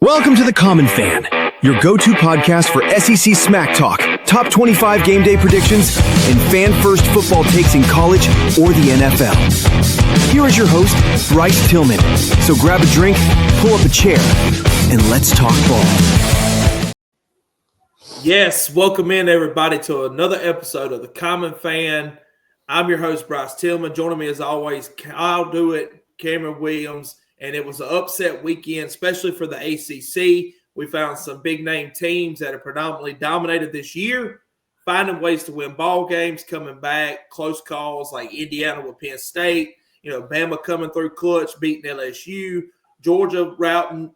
Welcome to The Common Fan, your go-to podcast for SEC smack talk, top 25 game day predictions, and fan-first football takes in college or the NFL. Here is your host, Bryce Tillman. So grab a drink, pull up a chair, and let's talk ball. Yes, welcome in everybody to another episode of The Common Fan. I'm your host, Bryce Tillman. Joining me as always, Kyle Dewitt, Cameron Williams. And it was an upset weekend, especially for the ACC. We found some big-name teams that are predominantly dominated this year, finding ways to win ball games, coming back, close calls like Indiana with Penn State, Bama coming through clutch, beating LSU, Georgia routing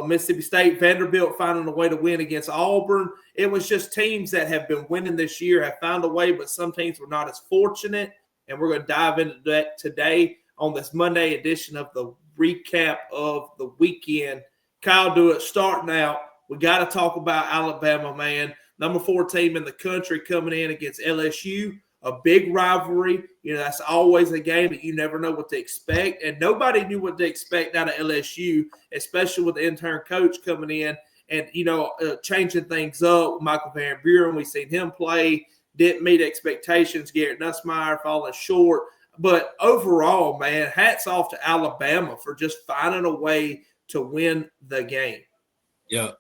Mississippi State, Vanderbilt finding a way to win against Auburn. It was just teams that have been winning this year, have found a way, but some teams were not as fortunate. And we're going to dive into that today on this Monday edition of the recap of the weekend. Kyle Dewitt starting out. We got to talk about Alabama, man. Number 4 team in the country coming in against LSU. A big rivalry. That's always a game that you never know what to expect. And nobody knew what to expect out of LSU, especially with the intern coach coming in and, changing things up. Michael Van Buren, we've seen him play. Didn't meet expectations. Garrett Nussmeier falling short. But overall, man, hats off to Alabama for just finding a way to win the game. Yeah.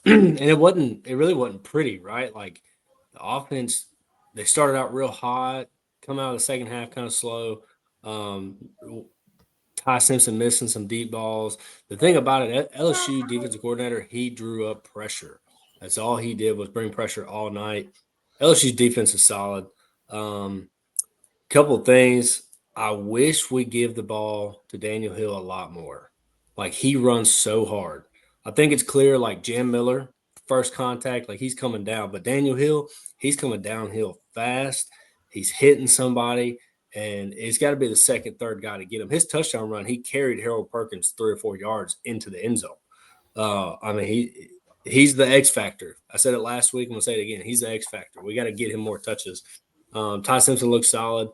And it really wasn't pretty, right? Like the offense, they started out real hot, come out of the second half kind of slow. Ty Simpson missing some deep balls. The thing about it, LSU defensive coordinator, he drew up pressure. That's all he did was bring pressure all night. LSU's defense is solid. Couple of things. I wish we give the ball to Daniel Hill a lot more. Like, he runs so hard. I think it's clear, like Jam Miller, first contact, like he's coming down. But Daniel Hill, he's coming downhill fast. He's hitting somebody, and it's got to be the second, third guy to get him. His touchdown run, he carried Harold Perkins 3 or 4 yards into the end zone. He's the X factor. I said it last week. I'm going to say it again. He's the X factor. We got to get him more touches. Ty Simpson looks solid.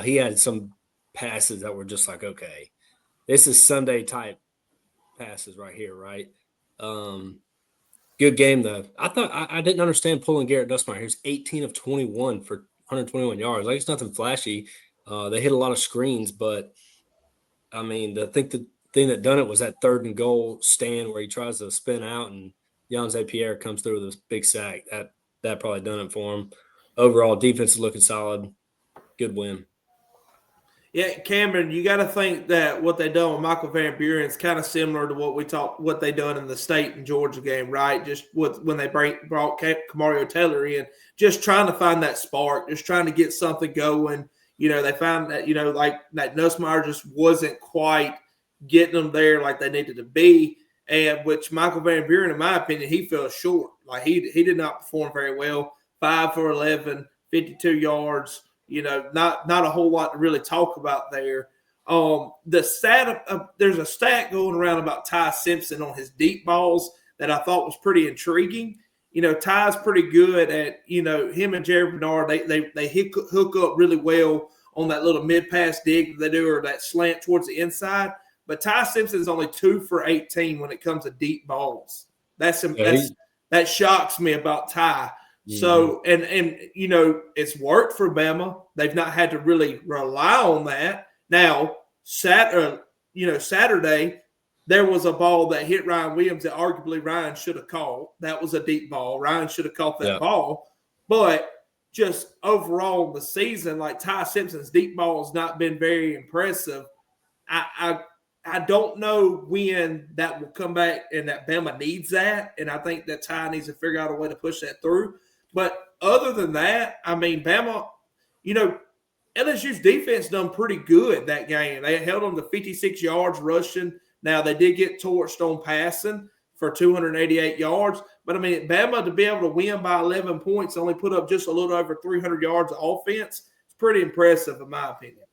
He had some passes that were just like, okay, this is Sunday type passes right here, right? Good game though. I thought I didn't understand pulling Garrett Nussmeier. He was 18 of 21 for 121 yards. Like, it's nothing flashy. They hit a lot of screens, but I mean, I think the thing that done it was that 3rd and goal stand where he tries to spin out and Jan Pierre comes through with a big sack. That probably done it for him. Overall, defense is looking solid. Good win. Yeah, Cameron, you got to think that what they done with Michael Van Buren is kind of similar to what they done in the State and Georgia game, right? Just when they brought Kamario Taylor in, just trying to find that spark, just trying to get something going. They found that like that Nussmeier just wasn't quite getting them there like they needed to be, and which Michael Van Buren, in my opinion, he fell short. Like he did not perform very well. 5 for 11, 52 yards. Not a whole lot to really talk about there. There's a stat going around about Ty Simpson on his deep balls that I thought was pretty intriguing. Ty's pretty good at, him and Jared Bernard, they hook up really well on that little mid-pass dig that they do or that slant towards the inside. But Ty Simpson is only 2 for 18 when it comes to deep balls. That shocks me about Ty. So, and it's worked for Bama. They've not had to really rely on that. Now, Saturday, there was a ball that hit Ryan Williams that arguably Ryan should have caught. That was a deep ball. Ryan should have caught that ball. But just overall in the season, like Ty Simpson's deep ball has not been very impressive. I don't know when that will come back and that Bama needs that. And I think that Ty needs to figure out a way to push that through. But other than that, I mean, Bama, LSU's defense done pretty good that game. They held them to 56 yards rushing. Now, they did get torched on passing for 288 yards. But, I mean, Bama to be able to win by 11 points, only put up just a little over 300 yards of offense, it's pretty impressive in my opinion.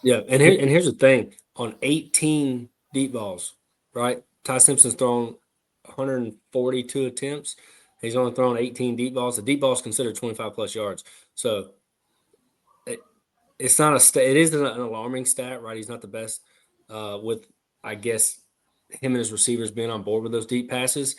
Yeah, and here's the thing. On 18 deep balls, right, Ty Simpson's thrown 142 attempts. He's only thrown 18 deep balls. The deep ball is considered 25-plus yards. So it's not it is an alarming stat, right? He's not the best with, I guess, him and his receivers being on board with those deep passes,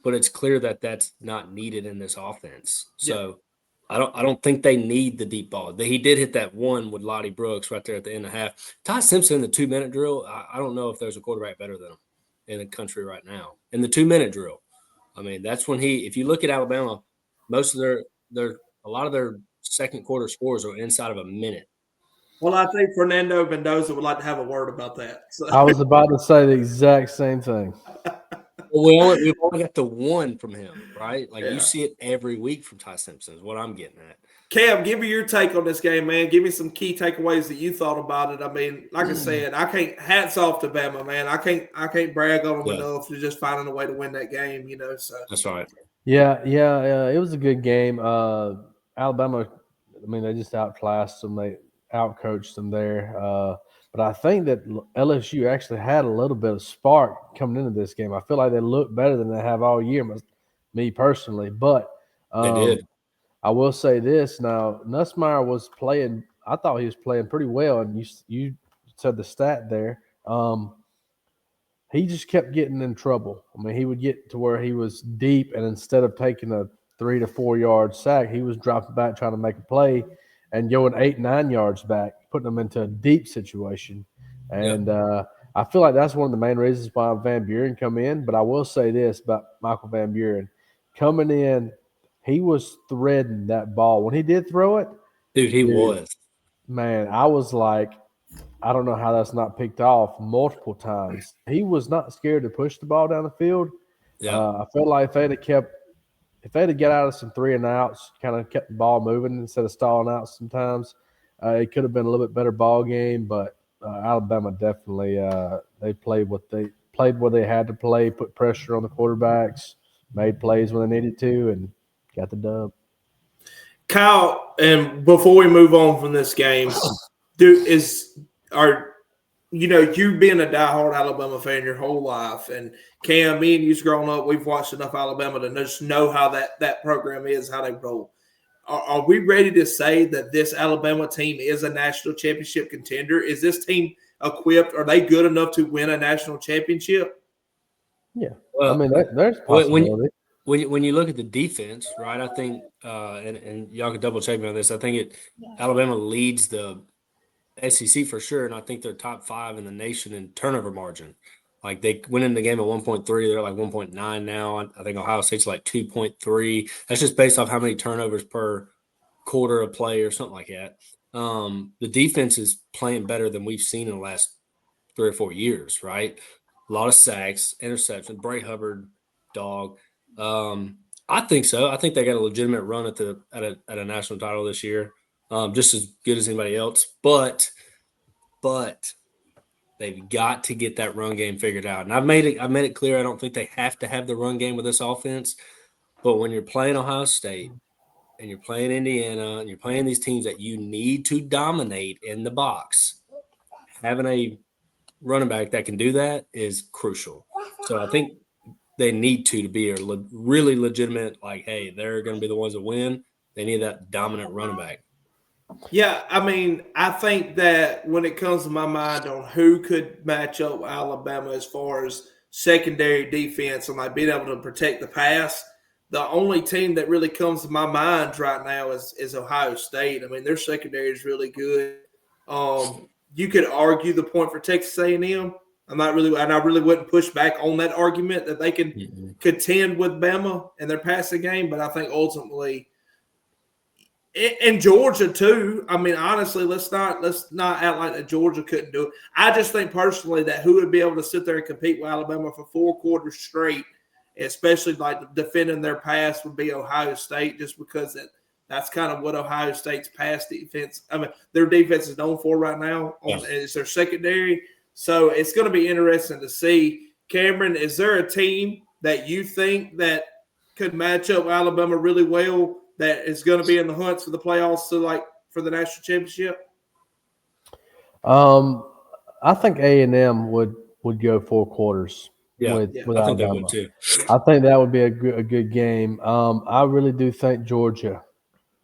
but it's clear that that's not needed in this offense. So I don't think they need the deep ball. He did hit that one with Lottie Brooks right there at the end of the half. Ty Simpson in the 2-minute drill, I don't know if there's a quarterback better than him in the country right now. In the 2-minute drill, I mean, that's when if you look at Alabama, most of a lot of their second quarter scores are inside of a minute. Well, I think Fernando Mendoza would like to have a word about that. So. I was about to say the exact same thing. Well, we've only got the one from him, right? Like you Yeah. see it every week from Ty Simpson is what I'm getting at. Cam, give me your take on this game, man. Give me some key takeaways that you thought about it. I mean, like I said, I can't. Hats off to Bama, man. I can't brag on them enough for just finding a way to win that game. So That's right. Yeah, it was a good game. Alabama, I mean, they just outclassed them. They outcoached them there. But I think that LSU actually had a little bit of spark coming into this game. I feel like they look better than they have all year, me personally. But They did. I will say this now: Nussmeier was playing. I thought he was playing pretty well, and you said the stat there. He just kept getting in trouble. I mean, he would get to where he was deep, and instead of taking a 3 to 4 yard sack, he was dropping back trying to make a play and going 8, 9 yards back, putting them into a deep situation. And I feel like that's one of the main reasons why Van Buren come in. But I will say this about Michael Van Buren. Coming in, he was threading that ball. When he did throw it, dude, he was. Man, I was like, I don't know how that's not picked off multiple times. He was not scared to push the ball down the field. Yeah. I felt like if they'd have got out of some 3 and outs, kind of kept the ball moving instead of stalling out sometimes, it could have been a little bit better ball game. But Alabama definitely they played where they had to play, put pressure on the quarterbacks, made plays when they needed to, and got the dub. Kyle, and before we move on from this game, you being a diehard Alabama fan your whole life, and Cam, me and you's grown up, we've watched enough Alabama to just know how that program is, how they roll. Are we ready to say that this Alabama team is a national championship contender? Is this team equipped? Are they good enough to win a national championship? Yeah. Well, I mean, there's possibility. When you look at the defense, right, I think, and y'all can double check me on this, I think Alabama leads the SEC for sure, and I think they're top 5 in the nation in turnover margin. Like they went in the game at 1.3, they're like 1.9 now. I think Ohio State's like 2.3. That's just based off how many turnovers per quarter of play or something like that. The defense is playing better than we've seen in the last 3 or 4 years, right? A lot of sacks, interceptions, Bray Hubbard, dog. I think so. I think they got a legitimate run at a national title this year, just as good as anybody else. But they've got to get that run game figured out. And I've made it clear I don't think they have to have the run game with this offense. But when you're playing Ohio State and you're playing Indiana and you're playing these teams that you need to dominate in the box, having a running back that can do that is crucial. So I think they need to be a really legitimate, like, hey, they're going to be the ones that win. They need that dominant running back. Yeah, I mean, I think that when it comes to my mind on who could match up with Alabama as far as secondary defense and like being able to protect the pass, the only team that really comes to my mind right now is Ohio State. I mean, their secondary is really good. You could argue the point for Texas A&M. I really wouldn't push back on that argument that they can contend with Bama in their passing game, but I think ultimately – in Georgia too. I mean, honestly, let's not act like that Georgia couldn't do it. I just think personally that who would be able to sit there and compete with Alabama for 4 quarters straight, especially like defending their pass, would be Ohio State, just because that's kind of what Ohio State's pass defense. I mean, their defense is known for right now. It's their secondary, so it's going to be interesting to see. Cameron, is there a team that you think that could match up Alabama really well, that is going to be in the hunts for the playoffs for the national championship? I think A&M would go 4 quarters with I think Alabama. they would too. I think that would be a good game. I really do think Georgia.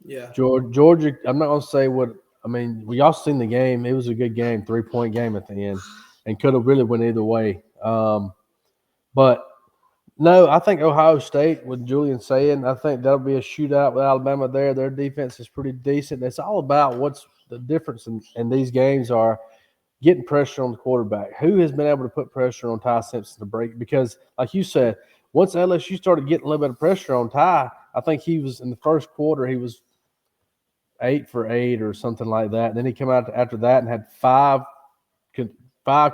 Yeah. Georgia, I'm not going to say what – I mean, we all seen the game. It was a good game, 3-point game at the end, and could have really went either way. But no, I think Ohio State, with Julian saying, I think that'll be a shootout with Alabama there. Their defense is pretty decent. It's all about what's the difference in these games are getting pressure on the quarterback. Who has been able to put pressure on Ty Simpson to break? Because, like you said, once LSU started getting a little bit of pressure on Ty, I think he was in the first quarter, he was 8 for 8 or something like that. Then he came out after that and had five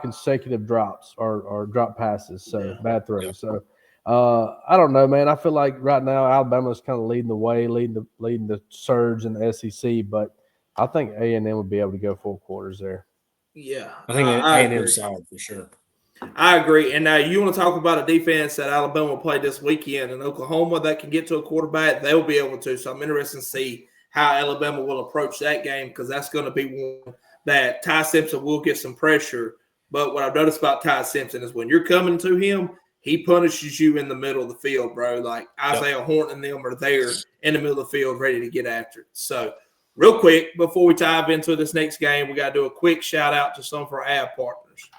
consecutive drops or drop passes, so bad throws. Yeah. So I don't know, man. I feel like right now Alabama's kind of leading the way, leading the surge in the SEC, but I think A&M would be able to go 4 quarters there. Yeah, I think I A&M agree. side for sure. I agree. And now you want to talk about a defense that Alabama played this weekend in Oklahoma that can get to a quarterback, they'll be able to. So I'm interested to see how Alabama will approach that game because that's going to be one that Ty Simpson will get some pressure. But what I've noticed about Ty Simpson is when you're coming to him, he punishes you in the middle of the field, bro. Like Isaiah Horton and them are there in the middle of the field ready to get after it. So real quick, before we dive into this next game, we got to do a quick shout out to some of our ad partners.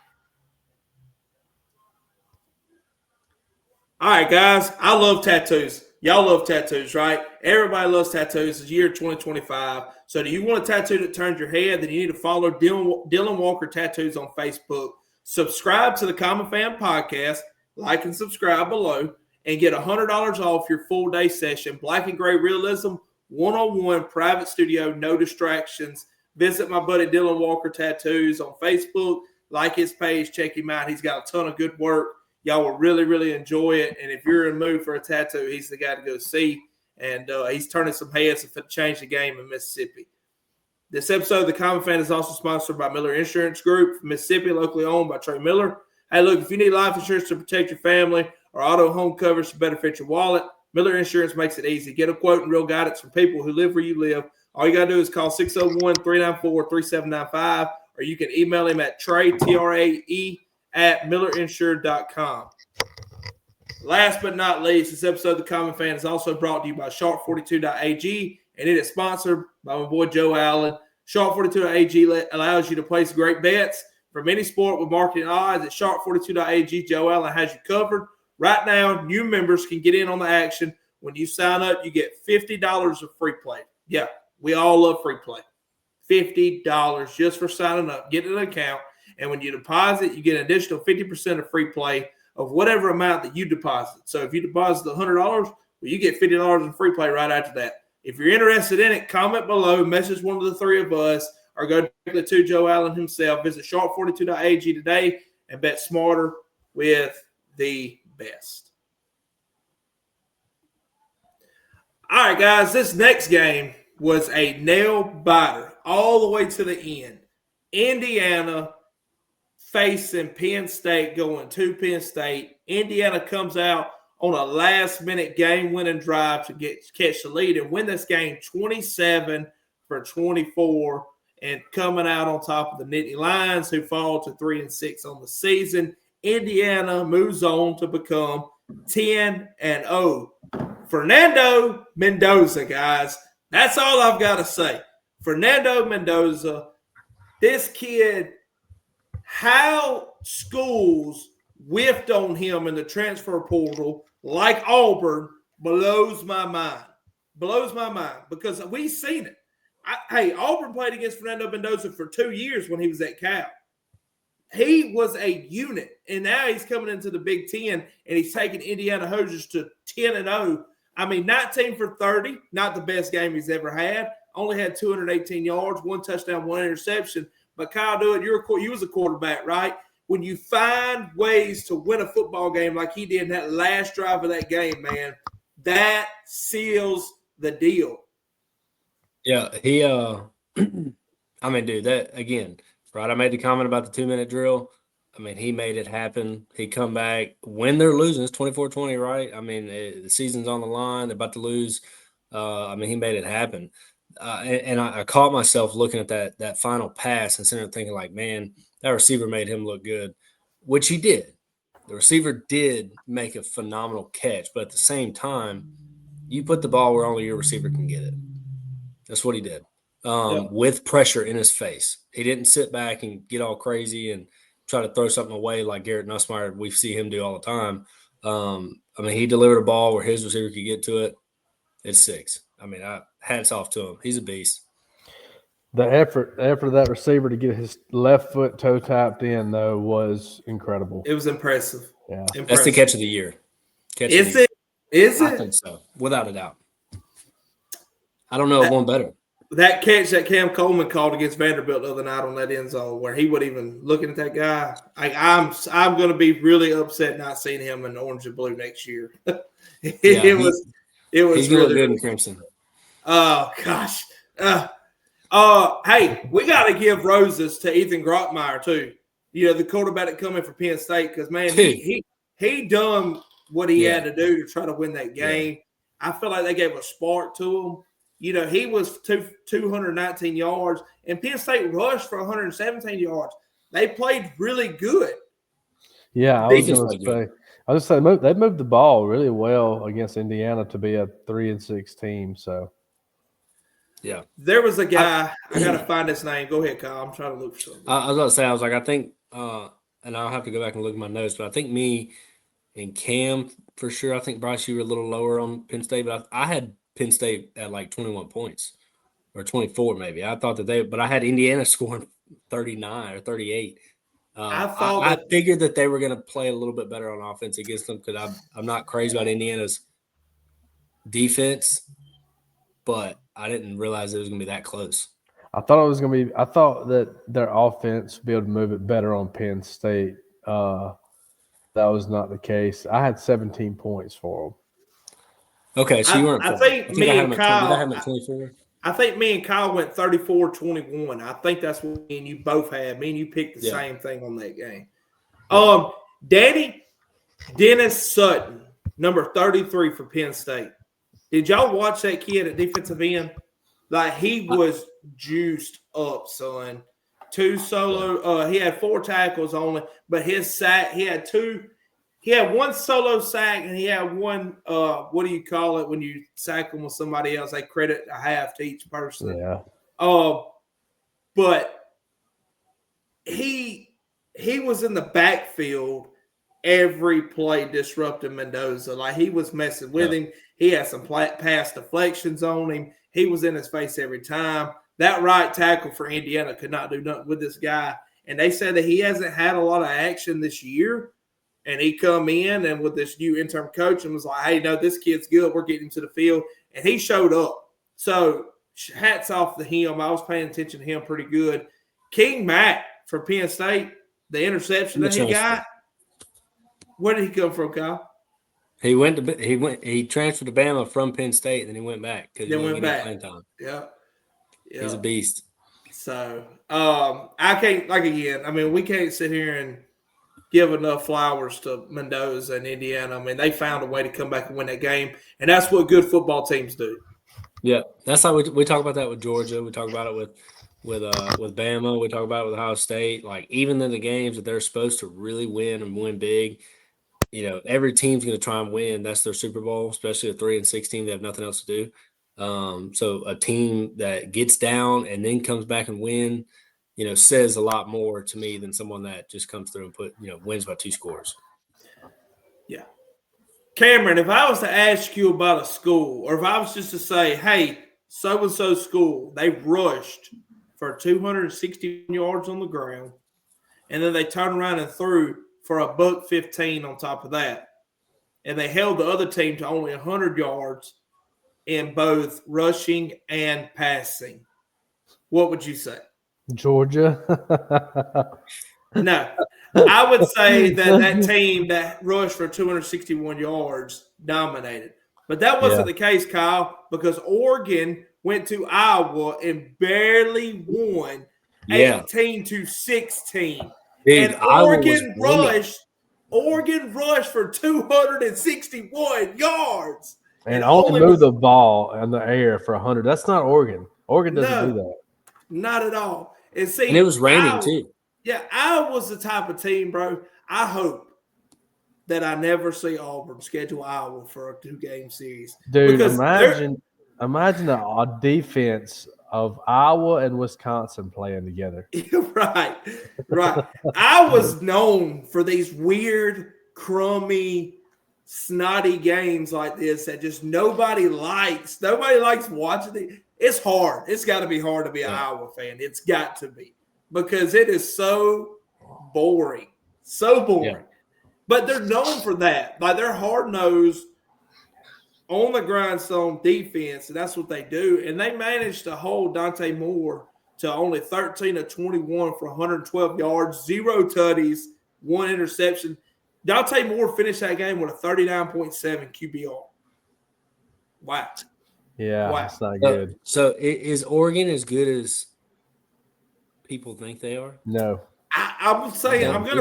All right, guys, I love tattoos. Y'all love tattoos, right? Everybody loves tattoos. It's year 2025. So do you want a tattoo that turns your head? Then you need to follow Dylan Walker Tattoos on Facebook. Subscribe to the Common Fan Podcast. Like and subscribe below. And get $100 off your full day session. Black and gray realism, one-on-one, private studio, no distractions. Visit my buddy Dylan Walker Tattoos on Facebook. Like his page. Check him out. He's got a ton of good work. Y'all will really, really enjoy it. And if you're in the mood for a tattoo, he's the guy to go see. And he's turning some heads to change the game in Mississippi. This episode of The Common Fan is also sponsored by Miller Insurance Group, Mississippi, locally owned by Trey Miller. Hey, look, if you need life insurance to protect your family or auto home coverage to better fit your wallet, Miller Insurance makes it easy. Get a quote and real guidance from people who live where you live. All you got to do is call 601-394-3795, or you can email him at Trey, T-R-A-E, at millerinsured.com. Last but not least, this episode of The Common Fan is also brought to you by Sharp42.ag, and it is sponsored by my boy Joe Allen. Sharp42.ag allows you to place great bets from any sport with marketing odds. At Sharp42.ag, Joe Allen has you covered. Right now, new members can get in on the action. When you sign up, you get $50 of free play. Yeah, we all love free play. $50 just for signing up. Get an account. And when you deposit, you get an additional 50% of free play of whatever amount that you deposit. So if you deposit $100, well, you get $50 in free play right after that. If you're interested in it, comment below, message one of the three of us, or go directly to Joe Allen himself. Visit sharp42.ag today and bet smarter with the best. All right, guys, this next game was a nail-biter all the way to the end. Indiana facing Penn State, going to Penn State. Indiana comes out on a last-minute game-winning drive to catch the lead and win this game 27-24, and coming out on top of the Nittany Lions, who fall to 3-6 on the season. Indiana moves on to become 10-0. Fernando Mendoza, guys. That's all I've got to say. Fernando Mendoza, this kid, how schools whiffed on him in the transfer portal like Auburn blows my mind. Blows my mind because we've seen it. Auburn played against Fernando Mendoza for 2 years when he was at Cal. He was a unit, and now he's coming into the Big Ten, and he's taking Indiana Hoosiers to 10-0. I mean, 19 for 30, not the best game he's ever had. Only had 218 yards, 1 touchdown, 1 interception. But Kyle Dewitt, you was a quarterback, right? When you find ways to win a football game like he did in that last drive of that game, man, that seals the deal. Yeah, he I mean, dude, that again, right? I made the comment about the 2-minute drill. I mean, he made it happen. He come back when they're losing. It's 24-20, right? I mean, the season's on the line. They're about to lose. I mean, he made it happen. And I caught myself looking at that final pass and sitting there thinking, like, man, that receiver made him look good, which he did. The receiver did make a phenomenal catch, but at the same time, you put the ball where only your receiver can get it. That's what he did, with pressure in his face. He didn't sit back and get all crazy and try to throw something away like Garrett Nussmeier, we see him do all the time. I mean, he delivered a ball where his receiver could get to it. It's 6. I mean, hats off to him. He's a beast. The effort of that receiver to get his left foot toe tapped in, though, was incredible. It was impressive. Yeah. Impressive. That's the catch of the year. Is it? Is I it? think so, without a doubt. I don't know of one better. That catch that Cam Coleman called against Vanderbilt the other night on that end zone, where he wasn't even looking at that guy. I'm going to be really upset not seeing him in orange and blue next year. It was He's going to really look good in crimson. Oh gosh. Hey, we got to give roses to Ethan Grotmeyer too. You know, the quarterback that come in for Penn State, because man, he done what he had to do to try to win that game. I feel like they gave a spark to him. You know, he was 219 yards, and Penn State rushed for 117 yards. They played really good. Yeah, I was going to say they moved the ball really well against Indiana to be a 3-6 team. So, yeah, there was a guy. I got to find his name. Go ahead, Kyle. I'm trying to look for something. I was about to say, I think, and I'll have to go back and look at my notes, but I think me and Cam for sure. I think Bryce, you were a little lower on Penn State, but I had Penn State at like 21 points or 24 maybe. I thought but I had Indiana scoring 39 or 38. I figured that they were going to play a little bit better on offense against them because I'm not crazy about Indiana's defense, but I didn't realize it was going to be that close. I thought that their offense would be able to move it better on Penn State. That was not the case. I had 17 points for them. Okay, so you weren't. I think me and Kyle. Did I have him at 24? I think me and Kyle went 34-21. I think that's what me and you both had. Me and you picked the same thing on that game. Dennis Sutton, number 33 for Penn State. Did y'all watch that kid at defensive end? Like, he was juiced up, son. 2 solo. He had 4 tackles only, but his sack, he had 1 solo sack, and he had 1, what do you call it when you sack them with somebody else? They credit a half to each person. Yeah. But he was in the backfield every play disrupting Mendoza. Like, he was messing with him. He had some pass deflections on him. He was in his face every time. That right tackle for Indiana could not do nothing with this guy. And they said that he hasn't had a lot of action this year. And he come in and with this new interim coach and was like, hey, no, this kid's good. We're getting him to the field. And he showed up. So hats off to him. I was paying attention to him pretty good. King Mack for Penn State, the interception that he got. Where did he come from, Kyle? He transferred to Bama from Penn State, and then he went back because he went back. Playing time. Yeah. He's a beast. So I can't, like, again, I mean, we can't sit here and give enough flowers to Mendoza and Indiana. I mean, they found a way to come back and win that game, and that's what good football teams do. Yeah, that's how we talk about that with Georgia. We talk about it with Bama. We talk about it with Ohio State. Like, even in the games that they're supposed to really win and win big, you know, every team's going to try and win. That's their Super Bowl, especially a 3-6 team. They have nothing else to do. So a team that gets down and then comes back and win, you know, says a lot more to me than someone that just comes through and wins by 2 scores. Yeah. Cameron, if I was to ask you about a school, or if I was just to say, hey, so-and-so school, they rushed for 260 yards on the ground, and then they turned around and threw for $115 on top of that, and they held the other team to only 100 yards in both rushing and passing, what would you say? Georgia. No, I would say that team that rushed for 261 yards dominated. But that wasn't the case, Kyle, because Oregon went to Iowa and barely won 18-16. Dude, and Oregon rushed for 261 yards. And only moved the ball in the air for 100. That's not Oregon. Oregon doesn't do that. Not at all. And it was raining too. Yeah, Iowa's the type of team, bro. I hope that I never see Auburn schedule Iowa for a 2-game series. Dude, imagine Imagine a defense of Iowa and Wisconsin playing together. Right. I was known for these weird, crummy, snotty games like this that just nobody likes. Nobody likes watching it. It's hard. It's got to be hard to be an Iowa fan. It's got to be because it is so boring. So boring. Yeah. But they're known for that. Like they're hard-nosed, on the grindstone defense, and that's what they do. And they managed to hold Dante Moore to only 13 of 21 for 112 yards, 0 tutties, 1 interception. Dante Moore finished that game with a 39.7 QBR. Wow. Yeah, that's not good. So is Oregon as good as people think they are? No. I'm going to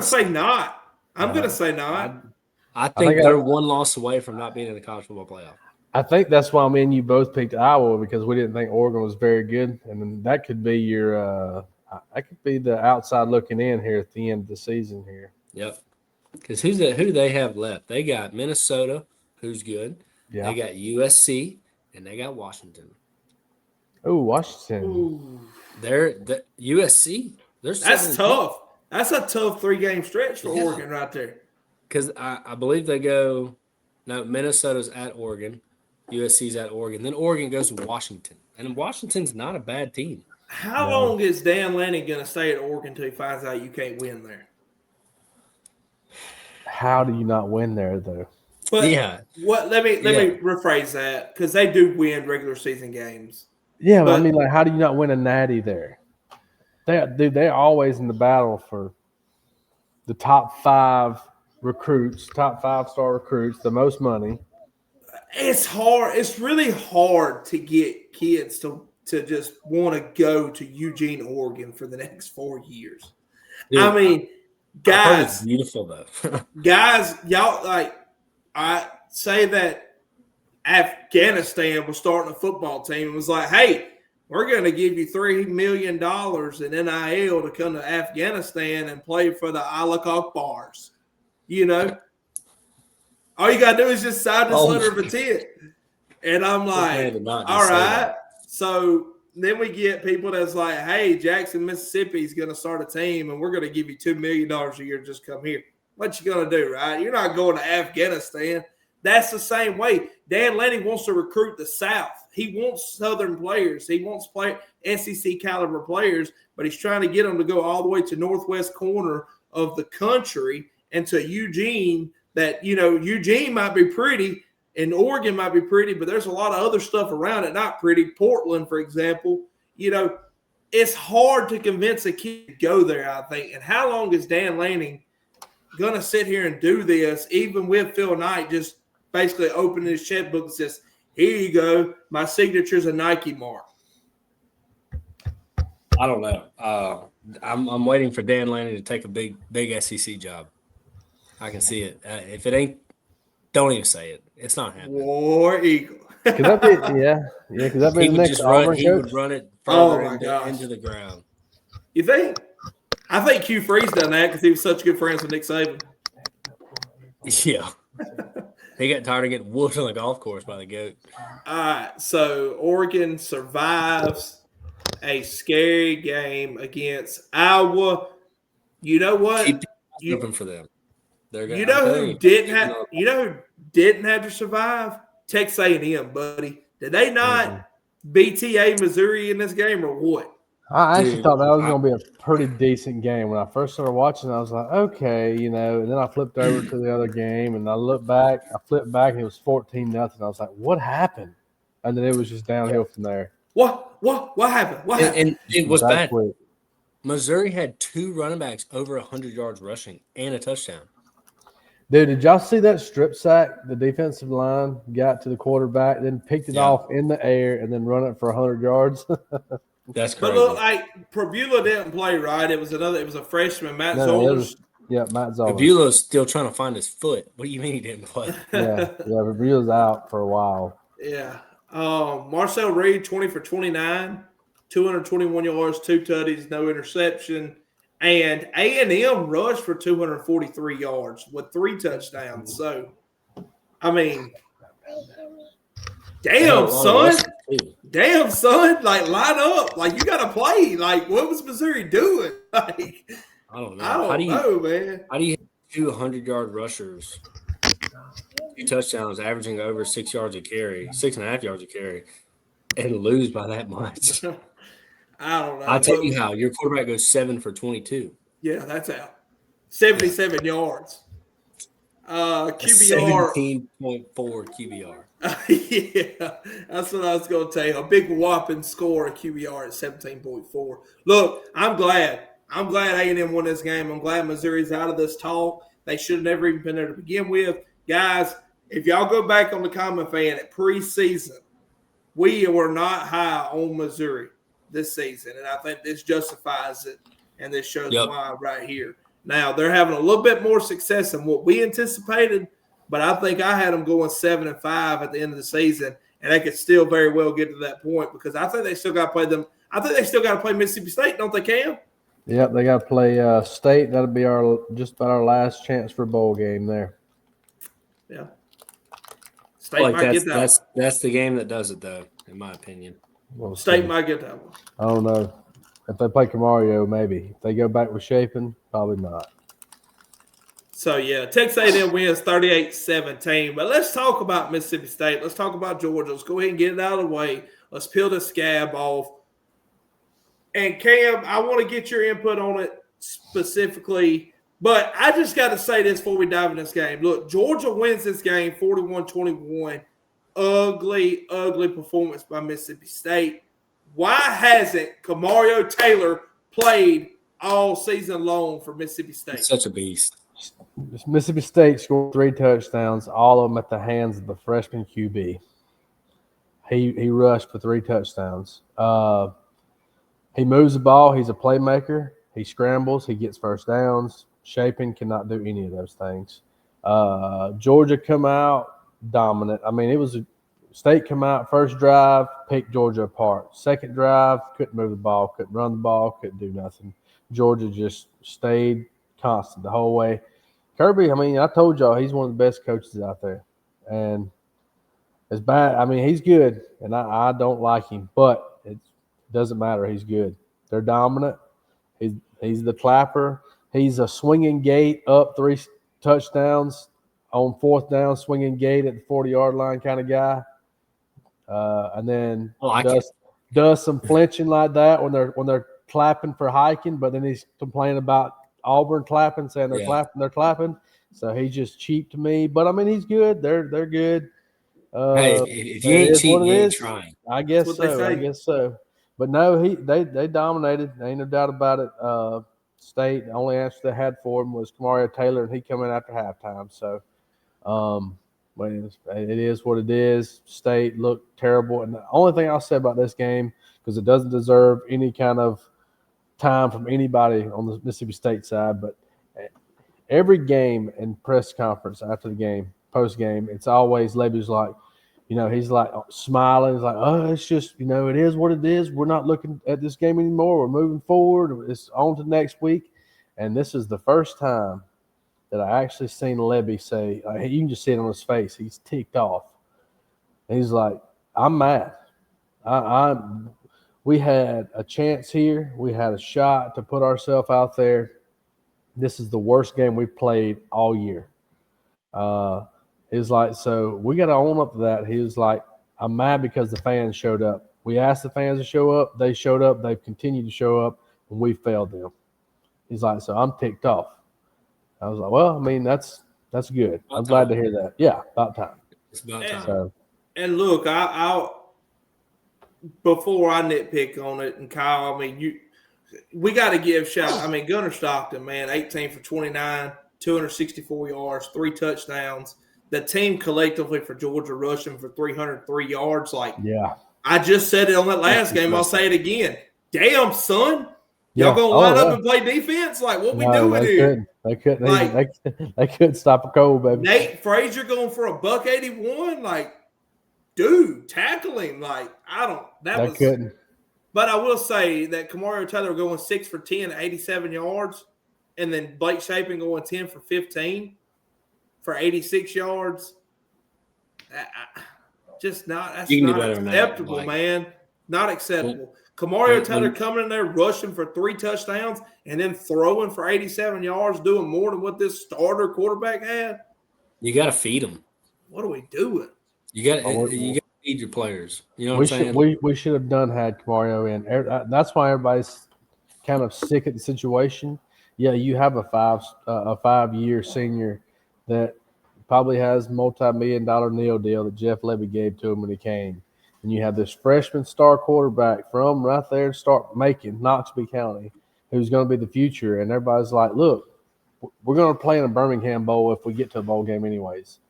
say not. I'm going to say not. I think they're one loss away from not being in the college football playoff. I think that's why me and you both picked Iowa because we didn't think Oregon was very good, and then that could be your that could be the outside looking in here at the end of the season here. Yep. Because who do they have left? They got Minnesota, who's good. Yeah. They got USC, and they got Washington. Oh, Washington. Ooh. They're the USC. That's tough. That's a tough 3-game stretch for Oregon right there. Because I believe they go – no, Minnesota's at Oregon. USC's at Oregon. Then Oregon goes to Washington. And Washington's not a bad team. How long is Dan Lanning going to stay at Oregon until he finds out you can't win there? How do you not win there, though? But let me rephrase that because they do win regular season games. Yeah, but I mean, like, how do you not win a natty there? They're always in the battle for the top 5 recruits, top 5-star recruits, the most money. It's hard. It's really hard to get kids to just want to go to Eugene, Oregon for the next 4 years. Dude, I mean, guys, it's beautiful though. Guys, y'all I say that Afghanistan was starting a football team and was like, hey, we're going to give you $3 million in NIL to come to Afghanistan and play for the Al Bars. You know, all you got to do is just sign this letter of intent. And I'm like, all right. So then we get people that's like, hey, Jackson, Mississippi is going to start a team and we're going to give you $2 million a year. Just come here. What you going to do, right? You're not going to Afghanistan. That's the same way. Dan Lanning wants to recruit the South. He wants Southern players. He wants SEC caliber players, but he's trying to get them to go all the way to northwest corner of the country and to Eugene. That, you know, Eugene might be pretty and Oregon might be pretty, but there's a lot of other stuff around it not pretty. Portland, for example, you know, it's hard to convince a kid to go there, I think. And how long is Dan Lanning going to sit here and do this, even with Phil Knight just basically opening his checkbook and says, here you go, my signature's a Nike mark? I don't know. I'm waiting for Dan Lanning to take a big SEC job. I can see it. If it ain't, don't even say it. It's not happening. War Eagle. Could that be? Because that be the next Auburn coach. He would run it further into the ground. You think? I think Hugh Freeze done that because he was such good friends with Nick Saban. Yeah. He got tired of getting whooped on the golf course by the goat. All right. So Oregon survives a scary game against Iowa. You know what? Keep open for them. You know who didn't have to survive? Texas A&M, buddy. Did they not BTA Missouri in this game or what? I actually thought that was going to be a pretty decent game. When I first started watching, I was like, okay, you know, and then I flipped over to the other game, and I flipped back, and it was 14-0. I was like, what happened? And then it was just downhill from there. What happened? What happened? And it was bad. Missouri had 2 running backs over 100 yards rushing and a touchdown. Dude, did y'all see that strip sack? The defensive line got to the quarterback, then picked it off in the air, and then run it for 100 yards. That's crazy. But look, like Provula didn't play right. It was a freshman, Matt Zollers. Matt Zollers. Provula's still trying to find his foot. What do you mean he didn't play? Provula's out for a while. Yeah. Marcel Reed, 20 for 29, 221 yards, 2 tutties, no interception. And A&M rushed for 243 yards with 3 touchdowns. So, I mean, damn, son. too. Damn, son, like line up. Like you gotta play. Like what was Missouri doing? Like I don't know. I don't know, man. How do you have 200-yard rushers, 2 touchdowns, averaging over 6 yards a carry, 6.5 yards a carry, and lose by that much? I don't know. I'll tell you how. Your quarterback goes 7 for 22. Yeah, that's out. 77 yards. QBR 17.4 QBR. yeah, that's what I was going to tell you. A big whopping score at QBR at 17.4. Look, I'm glad A&M won this game. I'm glad Missouri's out of this talk. They should have never even been there to begin with. Guys, if y'all go back on the Common Fan at preseason, we were not high on Missouri this season, and I think this justifies it, and this shows why right here. Now, they're having a little bit more success than what we anticipated, but I think I had them going 7-5 at the end of the season, and they could still very well get to that point because I think they still got to play them. I think they still got to play Mississippi State, don't they, Cam? Yep, they got to play State. That'll be just about our last chance for a bowl game there. Yeah. State might get that. That's the game that does it, though, in my opinion. State might get that one. I don't know. If they play Camario, maybe. If they go back with Chapin, probably not. So, yeah, Texas A&M wins 38-17. But let's talk about Mississippi State. Let's talk about Georgia. Let's go ahead and get it out of the way. Let's peel the scab off. And, Cam, I want to get your input on it specifically. But I just got to say this before we dive in this game. Look, Georgia wins this game 41-21. Ugly, ugly performance by Mississippi State. Why hasn't Camario Taylor played all season long for Mississippi State? Such a beast. Mississippi State scored 3 touchdowns, all of them at the hands of the freshman QB. He rushed for 3 touchdowns. He moves the ball. He's a playmaker. He scrambles. He gets first downs. Chapin cannot do any of those things. Georgia come out dominant. I mean, it was State come out, first drive, picked Georgia apart. Second drive, couldn't move the ball, couldn't run the ball, couldn't do nothing. Georgia just stayed constant the whole way. Kirby, I mean, I told y'all he's one of the best coaches out there. And it's bad. I mean, he's good, and I don't like him, but it doesn't matter. He's good. They're dominant. He's the clapper. He's a swinging gate up 3 touchdowns on 4th down, swinging gate at the 40-yard line kind of guy. And then does some flinching like that when they're clapping for hiking, but then he's complaining about Auburn clapping, saying they're clapping. So he's just cheap to me. But I mean, he's good. They're good. Hey, if you ain't cheating, you ain't trying. I guess so. But no, they dominated. There ain't no doubt about it. State, the only answer they had for him was Camario Taylor, and he come in after halftime. So, but it is what it is. State looked terrible. And the only thing I'll say about this game, because it doesn't deserve any kind of time from anybody on the Mississippi State side, but every game and press conference after the game, post game, it's always Levy's like, he's like smiling. He's like, oh, it's just, it is what it is. We're not looking at this game anymore. We're moving forward. It's on to next week. And this is the first time that I actually seen Levy say, you can just see it on his face. He's ticked off. And he's like, I'm mad. We had a chance here. We had a shot to put ourselves out there. This is the worst game we've played all year. He's like, so we got to own up to that. He was like, I'm mad because the fans showed up. We asked the fans to show up. They showed up. They've continued to show up, and we failed them. He's like, so I'm ticked off. I was like, well, I mean, that's good. I'm glad to hear that. Yeah, about time. It's about time. And look, I'll before I nitpick on it, and Kyle, I mean, we got to give shout. I mean, Gunnar Stockton, man, 18 for 29, 264 yards, 3 touchdowns. The team collectively for Georgia rushing for 303 yards. I just said it on that last game. I'll say it again. Damn, son. Y'all going to line up and play defense? Like, what we doing here? They couldn't stop a cold, baby. Nate Frazier going for $181? Like, dude, tackle him. Like, They couldn't. But I will say that Camario Taylor going 6 for 10 at 87 yards, and then Blake Shapen going 10 for 15 for 86 yards. Just not. That's You can do not better than that, acceptable, like- man. Not acceptable. Kamario Taylor when- coming in there rushing for 3 touchdowns and then throwing for 87 yards, doing more than what this starter quarterback had. You got to feed them. What are we doing? You got to feed your players. You know what I'm saying? We should have had Kamario in. That's why everybody's kind of sick at the situation. Yeah, you have a 5-year senior that probably has multi-million-dollar NIL deal that Jeff Levy gave to him when he came, and you have this freshman star quarterback from right there to start making Knoxville County, who's going to be the future. And everybody's like, "Look, we're going to play in a Birmingham Bowl if we get to a bowl game, anyways.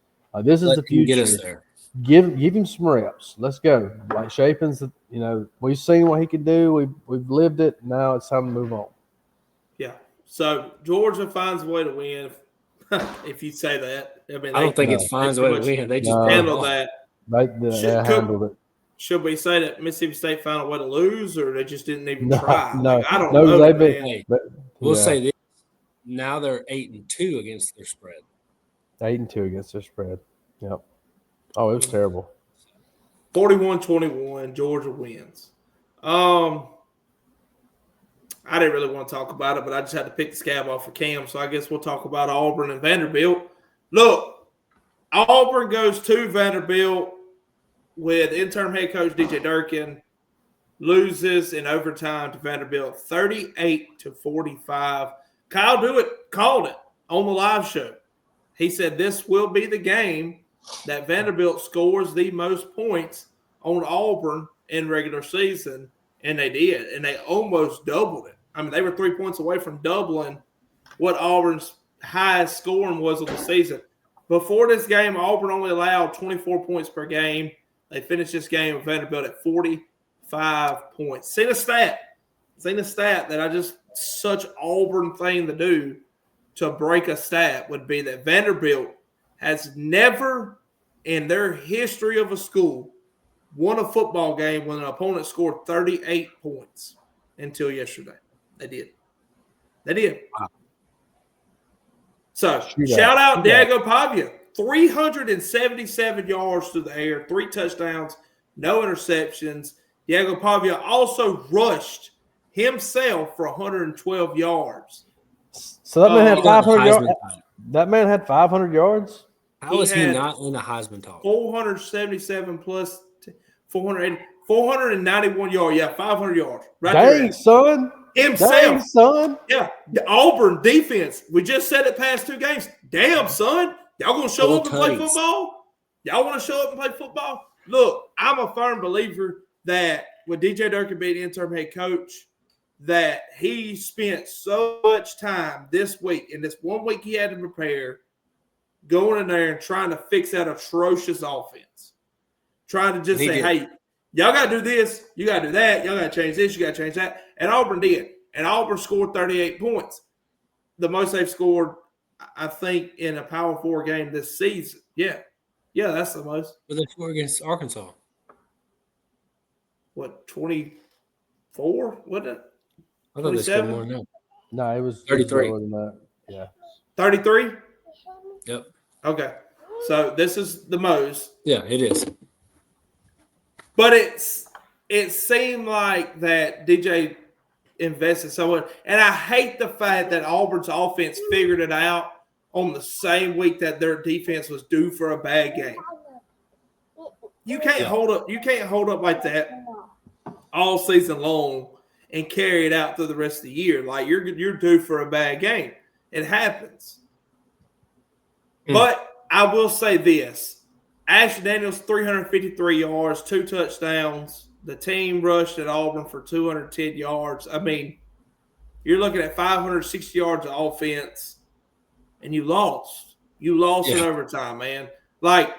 This is the future. Get us there. Give him some reps. Let's go." Like Shapen's, we've seen what he can do. We've lived it. Now it's time to move on. Yeah. So Georgia finds a way to win. If you say that, I mean, I don't think it finds a way to win. They just handled that. They handled it. Should we say that Mississippi State found a way to lose, or they just didn't even try? No, I don't know. We'll say this. Now they're 8-2 against their spread. 8-2 against their spread. Yep. Oh, it was terrible. 41-21, Georgia wins. I didn't really want to talk about it, but I just had to pick the scab off of Cam, so I guess we'll talk about Auburn and Vanderbilt. Look, Auburn goes to Vanderbilt with interim head coach DJ Durkin, loses in overtime to Vanderbilt 38-45. Kyle Dewitt called it on the live show. He said this will be the game that Vanderbilt scores the most points on Auburn in regular season, and they did, and they almost doubled it. I mean, they were 3 points away from doubling what Auburn's highest scoring was of the season. Before this game, Auburn only allowed 24 points per game. They finished this game with Vanderbilt at 45 points. Seen a stat that such Auburn thing to do to break a stat would be that Vanderbilt has never in their history of a school won a football game when an opponent scored 38 points until yesterday. They did. Wow. So, shout out Diego Pavia. 377 yards through the air, 3 touchdowns, no interceptions. Diego Pavia also rushed himself for 112 yards. So that man had 500 yards. That man had 500 yards? How is he not in the Heisman talk? 477 plus 480, 491 yards. Yeah, 500 yards. Right. Dang, son. Himself. Dang, son. Yeah. The Auburn defense. We just said it past 2 games. Damn, son. Y'all going to show up and play football? Y'all want to show up and play football? Look, I'm a firm believer that with DJ Durkin being interim head coach, that he spent so much time this week, in this 1 week he had to prepare, going in there and trying to fix that atrocious offense. Trying to just say, hey, y'all got to do this, you got to do that, y'all got to change this, you got to change that. And Auburn did. And Auburn scored 38 points. The most they've scored, I think, in a Power 4 game this season. Yeah. Yeah, that's the most. But they scored against Arkansas. What, 24? What? I thought they scored more than that. No, it was 33. More than that. Yeah. 33? Yep. Okay. So this is the most. Yeah, it is. But it seemed like that DJ invested so much. And I hate the fact that Auburn's offense figured it out on the same week that their defense was due for a bad game. You can't hold up. You can't hold up like that all season long and carry it out through the rest of the year. Like you're due for a bad game. It happens. But I will say this. Ashton Daniels, 353 yards, 2 touchdowns. The team rushed at Auburn for 210 yards. I mean, you're looking at 560 yards of offense, and you lost. You lost in overtime, man. Like,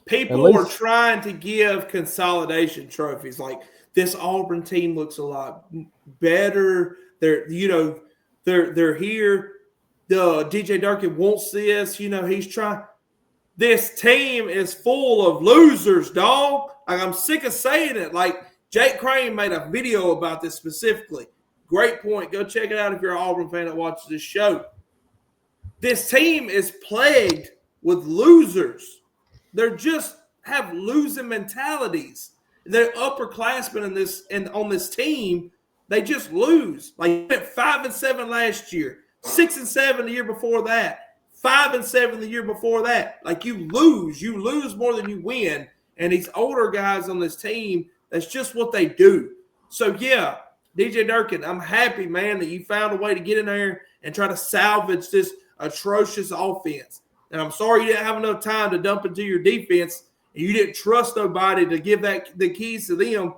people are trying to give consolidation trophies. Like, this Auburn team looks a lot better. They're here. The DJ Durkin wants this. He's trying. This team is full of losers, dog. Like, I'm sick of saying it. Like, Jake Crane made a video about this specifically. Great point. Go check it out if you're an Auburn fan that watches this show. This team is plagued with losers. They're just have losing mentalities. They're upperclassmen on this team. They just lose. Like 5-7 last year, 6-7 the year before that, 5-7 the year before that. Like you lose more than you win. And these older guys on this team, that's just what they do. So yeah, DJ Durkin, I'm happy, man, that you found a way to get in there and try to salvage this atrocious offense. And I'm sorry you didn't have enough time to dump into your defense and you didn't trust nobody to give the keys to them.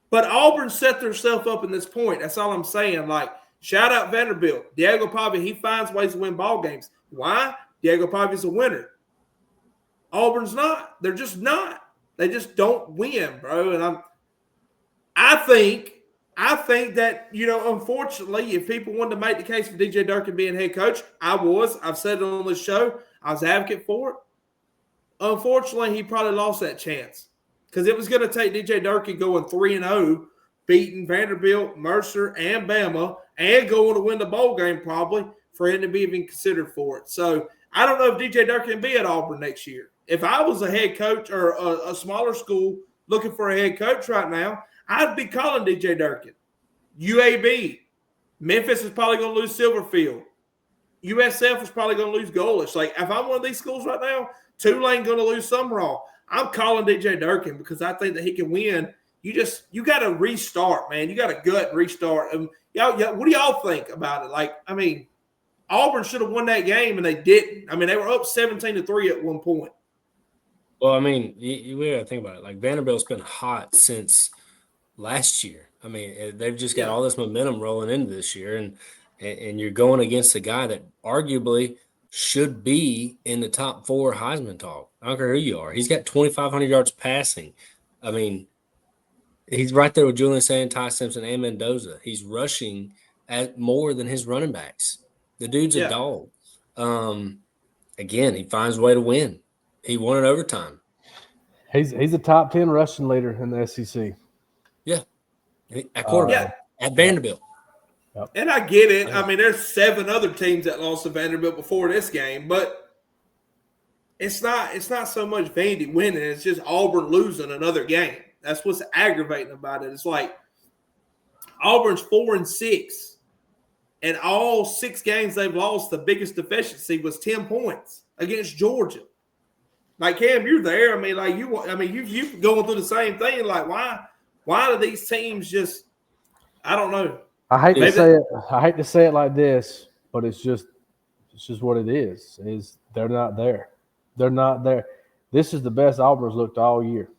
But Auburn set themselves up in this point. That's all I'm saying. Like, shout out Vanderbilt. Diego Pavia, he finds ways to win ball games. Why? Diego Pavia's a winner. Auburn's not. They're just not. They just don't win, bro. And I think that, unfortunately, if people wanted to make the case for DJ Durkin being head coach, I've said it on this show. I was advocate for it. Unfortunately, he probably lost that chance because it was going to take DJ Durkin going 3-0, beating Vanderbilt, Mercer, and Bama, and going to win the bowl game probably for him to be even considered for it. So I don't know if DJ Durkin can be at Auburn next year. If I was a head coach or a smaller school looking for a head coach right now, I'd be calling DJ Durkin. UAB. Memphis is probably going to lose Silverfield. USF is probably going to lose Golish. Like, if I'm one of these schools right now, Tulane going to lose Summerall. I'm calling DJ Durkin because I think that he can win. You got to restart, man. You got to gut restart. What do y'all think about it? Like, I mean, Auburn should have won that game, and they didn't. I mean, they were up 17-3 at one point. Well, I mean, you got to think about it. Like, Vanderbilt's been hot since last year. I mean, they've just got all this momentum rolling into this year, and you're going against a guy that arguably should be in the top 4 Heisman talk. I don't care who you are. He's got 2,500 yards passing. I mean, he's right there with Julian Sand, Ty Simpson, and Mendoza. He's rushing at more than his running backs. The dude's a dog. Again, he finds a way to win. He won in overtime. He's a top 10 rushing leader in the SEC. Yeah. At quarterback. At Vanderbilt. Yep. And I get it. I mean, there's 7 other teams that lost to Vanderbilt before this game, but it's not so much Vandy winning. It's just Auburn losing another game. That's what's aggravating about it. It's like Auburn's 4-6, and all 6 games they've lost, the biggest deficiency was 10 points against Georgia. Like, Cam, you're there. I mean, like you going through the same thing. Like, why do these teams just? I don't know. I hate to say it like this, but it's just what it is. Is they're not there. They're not there. This is the best Auburn's looked all year.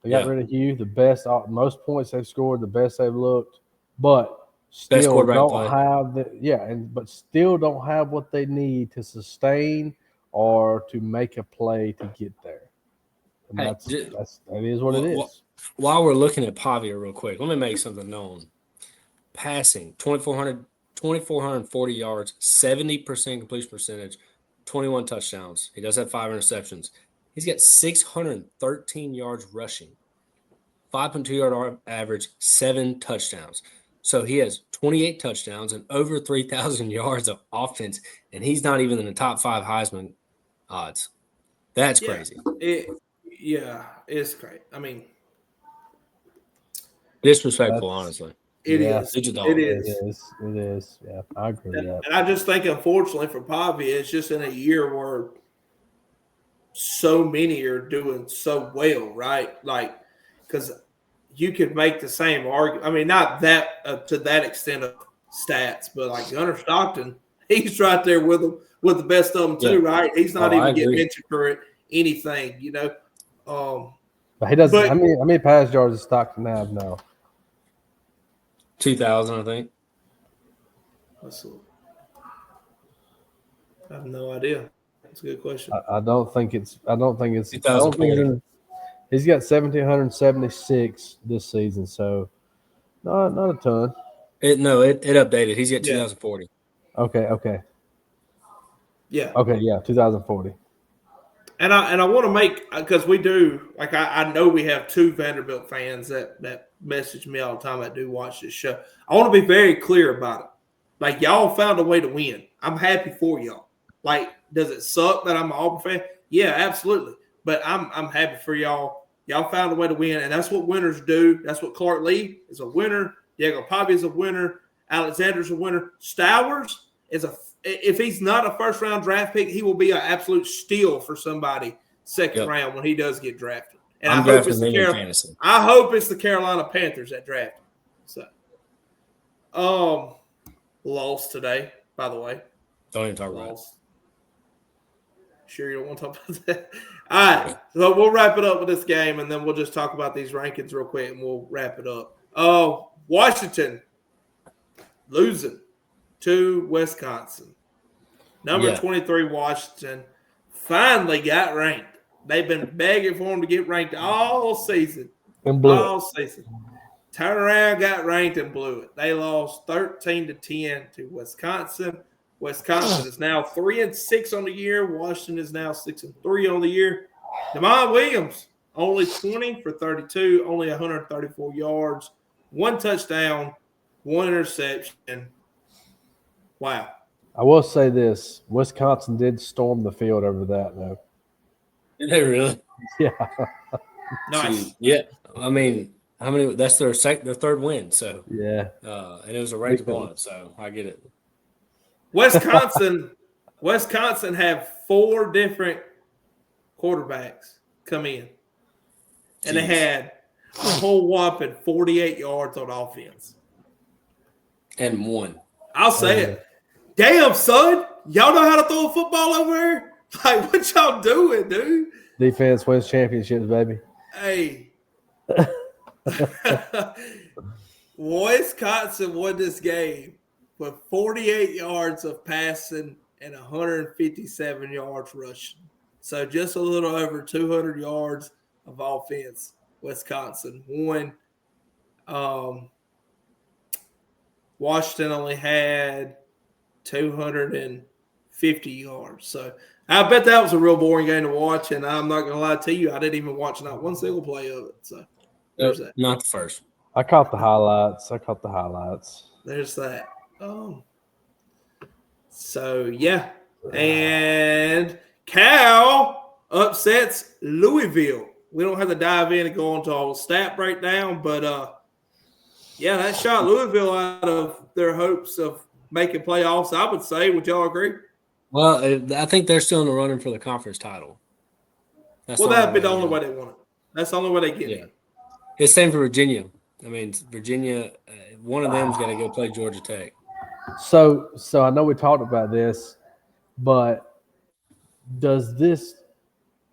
They got rid of Hugh, the best, most points they've scored, the best they've looked, but still don't have but still don't have what they need to sustain or to make a play to get there. And that is what it is. While we're looking at Pavia real quick, let me make something known. Passing, 2,440 yards, 70% completion percentage, 21 touchdowns. He does have 5 interceptions. He's got 613 yards rushing, 5.2 yard average, 7 touchdowns. So he has 28 touchdowns and over 3,000 yards of offense, and he's not even in the top 5 Heisman odds. That's crazy. It's great. I mean, disrespectful, honestly. It is. Yeah, I agree with that. And I just think, unfortunately, for Pavia, it's just in a year where so many are doing so well, right? Like, because you could make the same argument. I mean, not that to that extent of stats, but like Gunnar Stockton, he's right there with them, with the best of them too, right? He's not even getting mentioned for anything, But he doesn't. How many pass yards does Stockton have now? 2,000, I think. I have no idea. That's a good question. I don't think it's. 2,040. He's got 1,776 this season, so not a ton. It updated. He's got 2,040. Okay. Yeah. Okay. Yeah. 2,040. And I want to make, because we do, like I know we have 2 Vanderbilt fans that message me all the time that do watch this show. I want to be very clear about it. Like, y'all found a way to win. I'm happy for y'all. Like, does it suck that I'm an Auburn fan? Yeah, absolutely. But I'm happy for y'all. Y'all found a way to win, and that's what winners do. That's what Clark Lee is a winner. Diego Pavia is a winner. Alexander's a winner. Stowers is if he's not a first-round draft pick, he will be an absolute steal for somebody second round when he does get drafted. And I hope it's the Carolina Panthers that draft him. So, lost today, by the way. Don't even talk about it. Sure you don't want to talk about that? All right, so we'll wrap it up with this game, and then we'll just talk about these rankings real quick, and we'll wrap it up. Washington losing to Wisconsin. Number 23 Washington finally got ranked. They've been begging for them to get ranked all season. And blew all season. Turn around, got ranked, and blew it. They lost 13-10 to Wisconsin. Wisconsin is now 3-6 on the year. Washington is now 6-3 on the year. Damon Williams, only 20 for 32, only 134 yards, 1 touchdown, 1 interception. Wow. I will say this: Wisconsin did storm the field over that, though. Did they really? Yeah. Nice. Yeah. I mean, how many? That's their third win. So yeah. And it was a ranked opponent, so I get it. Wisconsin have 4 different quarterbacks come in, and they had a whole whopping 48 yards on offense. And 1. I'll say it. Damn, son, y'all know how to throw a football over here? Like, what y'all doing, dude? Defense wins championships, baby. Hey. Wisconsin won this game with 48 yards of passing and 157 yards rushing. So just a little over 200 yards of offense. Wisconsin won. Washington only had 250 yards. So I bet that was a real boring game to watch, and I'm not going to lie to you, I didn't even watch not one single play of it. So there's that. Not the first. I caught the highlights. There's that. So, yeah. And Cal upsets Louisville. We don't have to dive in and go into all the stat breakdown, but, yeah, that shot Louisville out of their hopes of making playoffs, I would say. Would y'all agree? Well, I think they're still in the running for the conference title. That'd be the only way they want it. That's the only way they get it. It's same for Virginia. I mean, Virginia, one of them's got to go play Georgia Tech. So I know we talked about this, but does this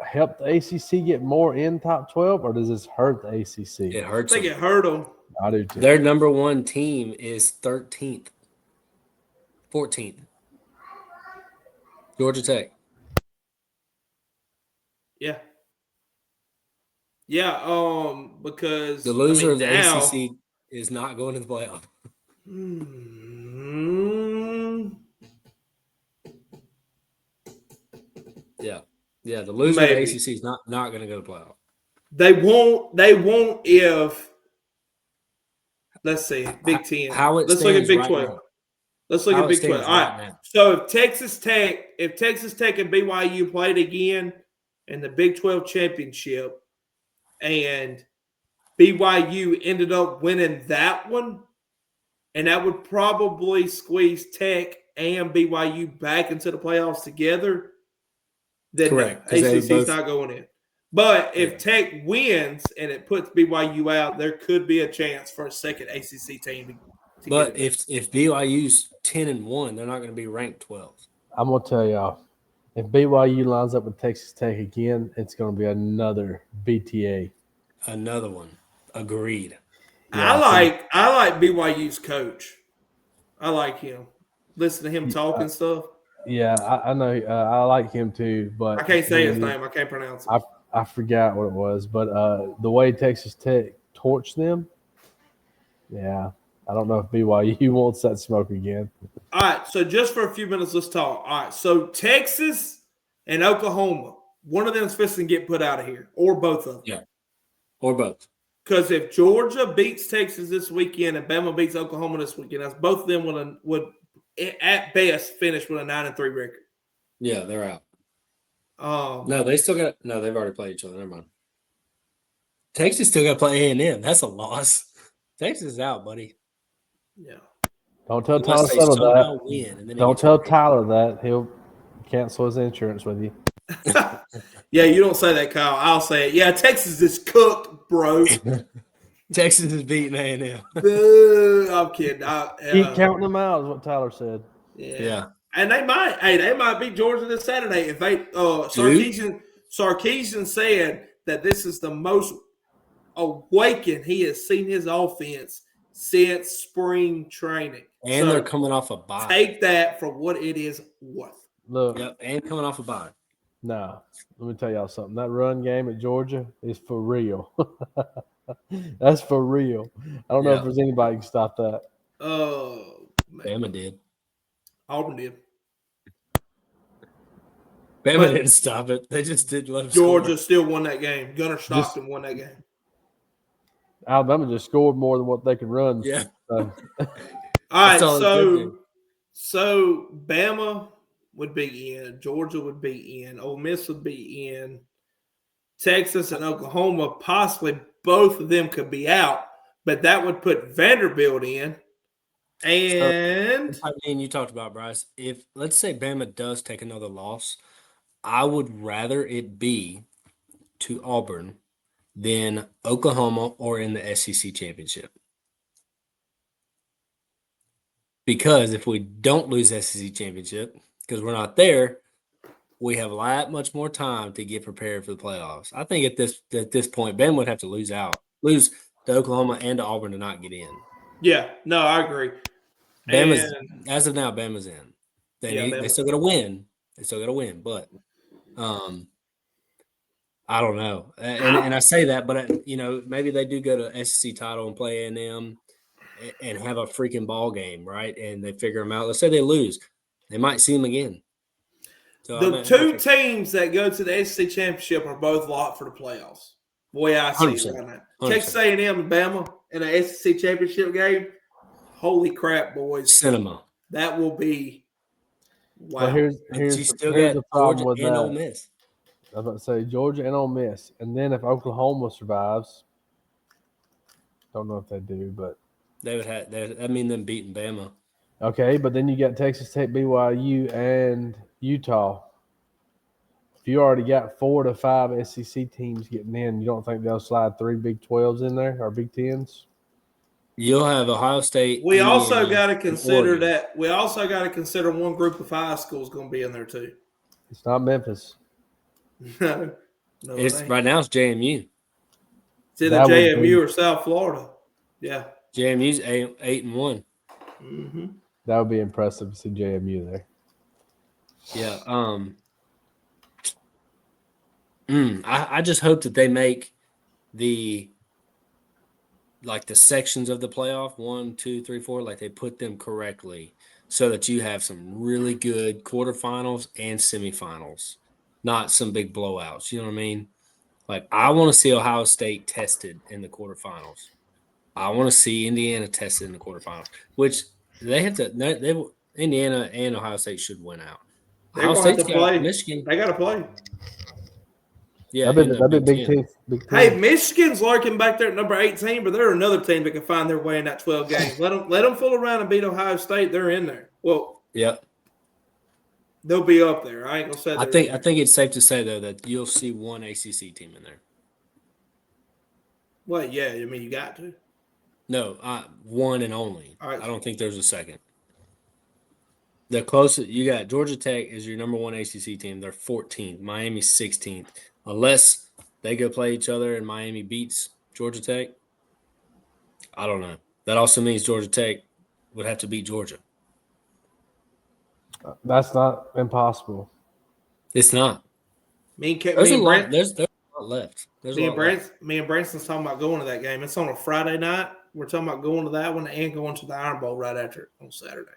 help the ACC get more in top 12, or does this hurt the ACC? It hurts. I think it hurt them. I do too. Their number 1 team is 13th, 14th. Georgia Tech. Yeah. Yeah, because the loser of the ACC is not going to the playoff. Yeah, the loser of the ACC is not going to go to the playoff. They won't if let's see, Big 10. Let's look at Big 12. Let's look at Big 12. All right. So if Texas Tech and BYU played again in the Big 12 championship and BYU ended up winning that one, and that would probably squeeze Tech and BYU back into the playoffs together, then correct. ACC's not going in. But if Tech wins and it puts BYU out, there could be a chance for a second ACC team to but if BYU's 10-1, they're not going to be ranked 12th. I'm going to tell y'all, if BYU lines up with Texas Tech again, it's going to be another BTA. Another one. Agreed. Yeah, I like BYU's coach. I like him. Listen to him talk and stuff. Yeah, I know. I like him too, but I can't say his name. I can't pronounce it. I forgot what it was, but the way Texas Tech torched them, yeah, I don't know if BYU wants that smoke again. All right, so just for a few minutes, let's talk. All right, so Texas and Oklahoma, one of them is fixing to get put out of here, or both of them. Yeah, or both. Because if Georgia beats Texas this weekend and Bama beats Oklahoma this weekend, that's both of them would at best finish with a 9-3 record. Yeah, they're out. No, they still got – no, they've already played each other. Never mind. Texas still got to play A&M. That's a loss. Texas is out, buddy. Yeah. Don't tell Unless Tyler they Settle somehow that. win, and then he Don't gets tell paid. Tyler that. He'll cancel his insurance with you. Yeah, you don't say that, Kyle. I'll say it. Yeah, Texas is cooked, bro. Texas is beating A&M. I'm kidding. Keep counting them out is what Tyler said. Yeah. And they might beat Georgia this Saturday if they Sarkisian said that this is the most awakened he has seen his offense since spring training. And they're coming off a bye. Take that for what it is worth. Look. Yep, and coming off a bye. Nah, let me tell y'all something. That run game at Georgia is for real. That's for real. I don't know if there's anybody who can stop that. Bama did. Auburn did. Bama didn't stop it. They just didn't let them Georgia score. still won that game. Gunnar Stockton won that game. Alabama just scored more than what they could run. Yeah. All right, so Bama would be in, Georgia would be in, Ole Miss would be in, Texas and Oklahoma, possibly both of them could be out, but that would put Vanderbilt in. And I mean, you talked about, Bryce, if let's say Bama does take another loss, I would rather it be to Auburn than Oklahoma or in the SEC championship. Because if we don't lose SEC championship, because we're not there, we have a lot much more time to get prepared for the playoffs. I think at this point, Bama would have to lose to Oklahoma and to Auburn to not get in. Yeah, no, I agree. As of now, Bama's in. They still got to win. They still got to win, but I don't know. And I say that, but maybe they do go to SEC title and play A&M and have a freaking ball game, right? And they figure them out. Let's say they lose, they might see them again. So the two teams that go to the SEC championship are both locked for the playoffs. The way I see it right now, 100%. Texas A&M and Bama in an SEC championship game. Holy crap, boys! Cinema. That will be wow. Well, here's the problem with that. Ole Miss. I was about to say Georgia and Ole Miss, and then if Oklahoma survives, don't know if they do, but they would have. That mean them beating Bama. Okay, but then you got Texas Tech, BYU, and Utah. If you already got 4 to 5 SEC teams getting in, you don't think they'll slide 3 Big 12s in there or Big 10s? You'll have Ohio State. We also got to consider that. We also got to consider one group of high schools going to be in there too. It's not Memphis. No, right now. It's JMU. It's either JMU or South Florida. Yeah, JMU's 8-1. Mm-hmm. That would be impressive to see JMU there. Yeah. I just hope that they make the sections of the playoff 1, 2, 3, 4, like they put them correctly so that you have some really good quarterfinals and semifinals, not some big blowouts. You know what I mean? Like I want to see Ohio State tested in the quarterfinals. I want to see Indiana tested in the quarterfinals, which they have to. Indiana and Ohio State should win out. Ohio State's got Michigan. They got to play. Yeah, that'd be big team. Hey, Michigan's lurking back there at number 18, but they're another team that can find their way in that 12 games. Let them fool around and beat Ohio State. They're in there. Well, yep, they'll be up there. I ain't gonna say. I think it's safe to say though that you'll see one ACC team in there. Well, yeah, I mean you got to. No, one and only. Right. I don't think there's a second. The closest you got Georgia Tech is your number 1 ACC team. They're 14th. Miami's 16th. Unless they go play each other and Miami beats Georgia Tech, I don't know. That also means Georgia Tech would have to beat Georgia. That's not impossible. It's not. There's a lot left. Me and Branson's talking about going to that game. It's on a Friday night. We're talking about going to that one and going to the Iron Bowl right after it on Saturday.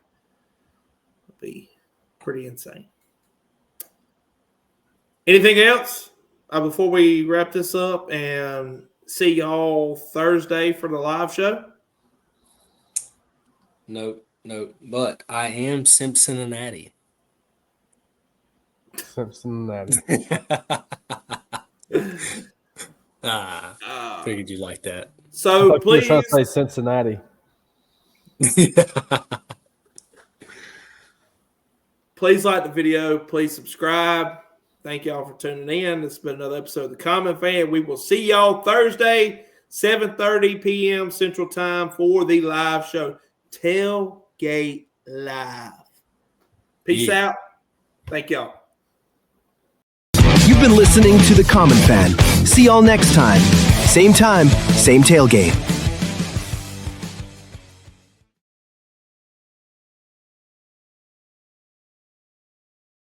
It'll be pretty insane. Anything else before we wrap this up and see y'all Thursday for the live show? No. But I am Cincinnati. Cincinnati. Figured you like that. So please, trying to say Cincinnati. please like the video. Please subscribe. Thank y'all for tuning in. This has been another episode of The Common Fan. We will see y'all Thursday, 7:30 p.m. Central Time for the live show. Tailgate Live. Peace out. Thank y'all. You've been listening to The Common Fan. See y'all next time. Same tailgate.